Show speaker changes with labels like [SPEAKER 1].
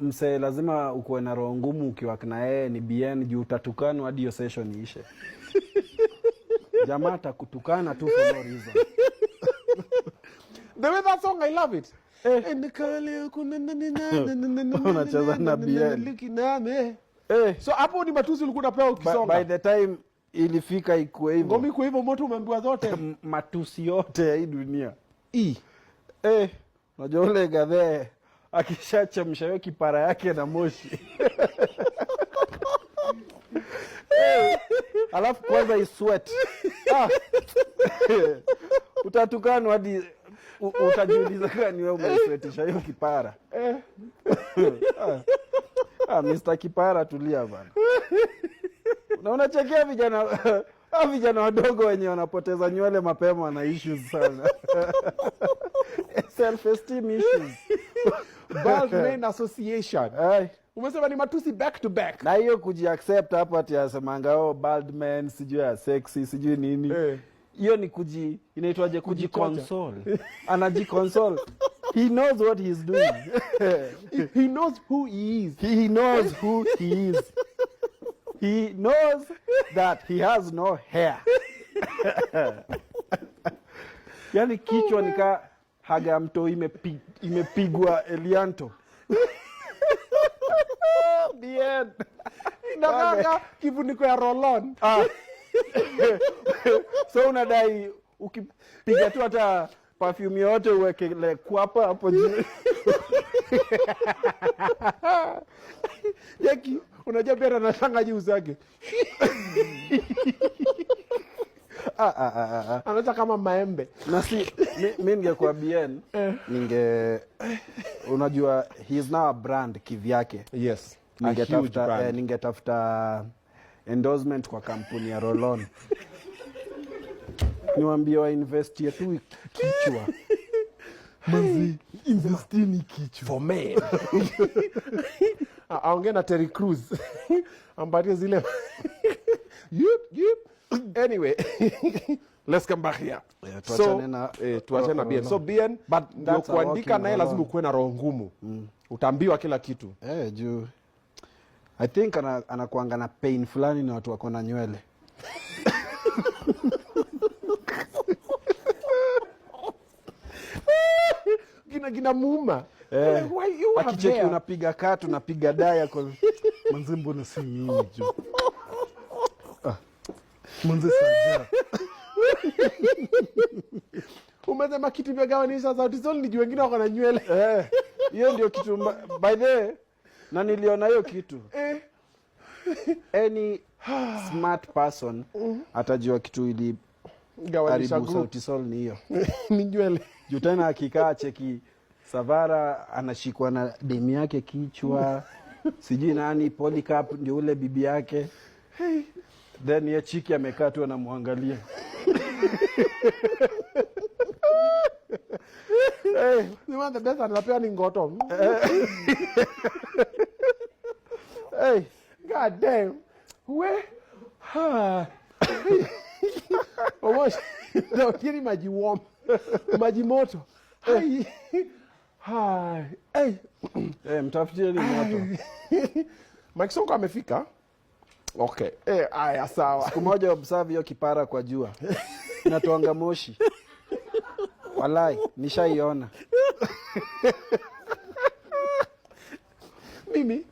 [SPEAKER 1] mse lazima ukuwe na roho ngumu ukiwa na yeye ni BN juu utatukanwa hadi hiyo session iishe. Jamaa atakutukana tu for no reason.
[SPEAKER 2] The way that song, I love it.
[SPEAKER 1] Unacheza na BN.
[SPEAKER 2] So hapo ni matusi ulikuwa unapewa ukisonga.
[SPEAKER 1] By the time ilifika ikuwe hivyo.
[SPEAKER 2] Ngoma iko hivyo moto umeambiwa zote.
[SPEAKER 1] Matusi yote ya hii dunia. Unajua ule gadhe akishachemsha hiyo kipara yake na moshi. Alafu kwanza isweat. Utatukana hadi utajiuliza kama ni wewe umesweatisha hiyo kipara. Mr. Kipara tulia bana. Na unachekea vijana wadogo wenye wanapoteza nywele mapema na issues sana. Self esteem issues.
[SPEAKER 2] Bald Men Association. Umesema ni matusi back to back.
[SPEAKER 1] Na hiyo kujiaccept hapa ati asemanga bald men sijui ya sexy sijui nini. Hiyo ni inaitwaje kujiconsole. Anajiconsole. He knows what he's doing.
[SPEAKER 2] He knows who he is.
[SPEAKER 1] He knows who he is. He knows that he has no hair. Yani kichwa nika haga mto imepigwa Elianto. The end.
[SPEAKER 2] Inakanga kifuniko ya roll-on.
[SPEAKER 1] So unadai ukipiga tu hata perfume yote uwekele kwapa hapo juu.
[SPEAKER 2] Yaki unajua pia anatanga juu zake. Anaanza kama maembe.
[SPEAKER 1] Na si mimi ningekuwa BN unajua he is now a brand kivyake.
[SPEAKER 2] Yes.
[SPEAKER 1] Ningetafuta endorsement kwa kampuni ya Roll-on. Niwaambie wa invest yetu kichwa.
[SPEAKER 2] Mazi investini kichwa for men. Aongea na Terry Crews. Ambaye zile Anyway, let's come back here. Tuachane na BN. So BN, but ndio kuandika naye lazima ukuwe na roho ngumu. Utaambiwa kila kitu.
[SPEAKER 1] Juu I think anakuanga na pain fulani na watu wako na nywele.
[SPEAKER 2] Gina muuma. Why you have
[SPEAKER 1] akicheki unapiga katu unapiga daya kwa manzimbo na si mimi juu. Manze saja.
[SPEAKER 2] Umesema kitu vya gawanisha sauti sol ni wengine wako na nywele.
[SPEAKER 1] Hiyo ndio kitu by the way, na niliona hiyo kitu. Any smart person atajua kitu ili
[SPEAKER 2] gawanisha
[SPEAKER 1] sauti sol ni hiyo.
[SPEAKER 2] Ni nywele.
[SPEAKER 1] Juu tena akikaa cheki Savara anashikwa na demi yake kichwa. Sijui nani Polycarp ndio ule bibi yake. Then ye chiki amekaa tu anamwangalia.
[SPEAKER 2] You want the best anapea ni ngoto. God damn. Ndio kiri maji warm. Maji moto.
[SPEAKER 1] Mtafutie ni moto.
[SPEAKER 2] Mike Sonko amefika. Okay. Aya sawa.
[SPEAKER 1] Siku moja observe hiyo kipara kwa jua. Inatoanga moshi. Walai, nishaiona.
[SPEAKER 2] Mimi